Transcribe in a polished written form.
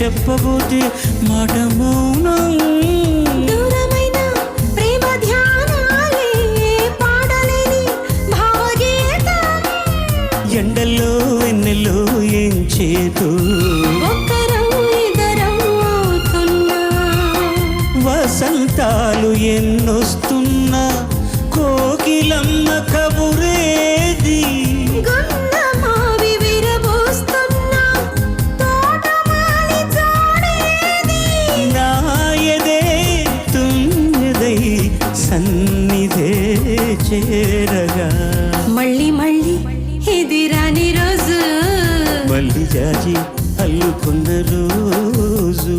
చెప్పబోతే మాట మౌనం. దూరమైన ప్రేమ ధ్యానాలే పాడలేని భావగీతం. ఎండల్లో వెన్నెల్లో ఏం చేతు ఒక్కరం ఇద్దరం అవుతున్నా. వసంతాలు ఎన్నొస్తున్నా కోకిలమ్మ కబురేది. గుండమావి విరబోస్తున్నా తోటమాలి జోడేది. నా ఎదే తుమ్మెదై సన్నిధే చేరగా మళ్ళీ మళ్ళీ ఇది రాని రోజు. మళ్ళీ జాజి అల్లుకున్న రోజు.